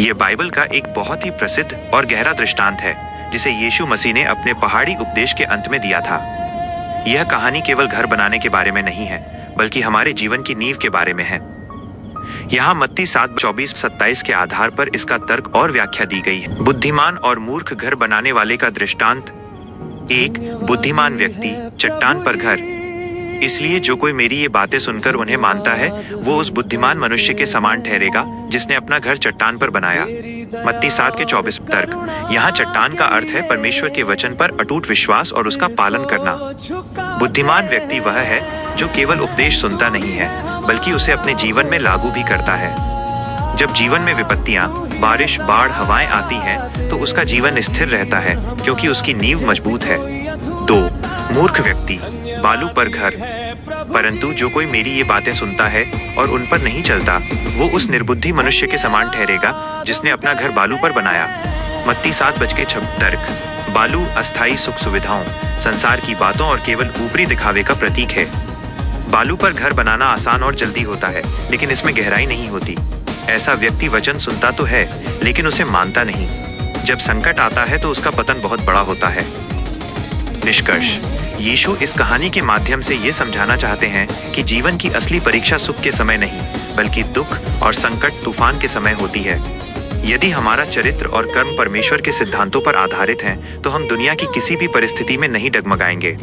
ये बाइबल का एक बहुत ही प्रसिद्ध और गहरा दृष्टांत है जिसे यीशु मसीह ने अपने पहाड़ी उपदेश के अंत में दिया था। यह कहानी केवल घर बनाने के बारे में नहीं है, बल्कि हमारे जीवन की नींव के बारे में है। यहाँ मत्ती 7:24-27 के आधार पर इसका तर्क और व्याख्या दी गई है। बुद्धिमान और मूर्ख घर बनाने वाले का दृष्टांत। एक बुद्धिमान व्यक्ति, चट्टान पर घर। इसलिए जो कोई मेरी ये बातें सुनकर उन्हें मानता है, वो उस बुद्धिमान मनुष्य के समान ठहरेगा जिसने अपना घर चट्टान पर बनाया। मत्ती 7:24 तर्क। यहाँ चट्टान का अर्थ है परमेश्वर के वचन पर अटूट विश्वास और उसका पालन करना। बुद्धिमान व्यक्ति वह है जो केवल उपदेश सुनता नहीं है, बल्कि उसे अपने जीवन में लागू भी करता है। जब जीवन में विपत्तियां, बारिश, बाढ़, हवाएं आती हैं, तो उसका जीवन स्थिर रहता है क्योंकि उसकी नींव मजबूत है। 2 मूर्ख व्यक्ति, बालू पर घर। परंतु जो कोई मेरी ये बातें सुनता है और उन पर नहीं चलता, वो उस निर्बुद्धि मनुष्य के समान ठहरेगा जिसने अपना घर बालू पर बनाया। मत्ती 7:26 तर्क। बालू अस्थायी सुख सुविधाओं, संसार की बातों और केवल ऊपरी दिखावे का प्रतीक है। बालू पर घर बनाना आसान और जल्दी होता है, लेकिन इसमें गहराई नहीं होती। ऐसा व्यक्ति वचन सुनता तो है, लेकिन उसे मानता नहीं। जब संकट आता है तो उसका पतन बहुत बड़ा होता है। निष्कर्ष, यीशु इस कहानी के माध्यम से ये समझाना चाहते हैं कि जीवन की असली परीक्षा सुख के समय नहीं, बल्कि दुख और संकट, तूफान के समय होती है। यदि हमारा चरित्र और कर्म परमेश्वर के सिद्धांतों पर आधारित हैं, तो हम दुनिया की किसी भी परिस्थिति में नहीं डगमगाएंगे।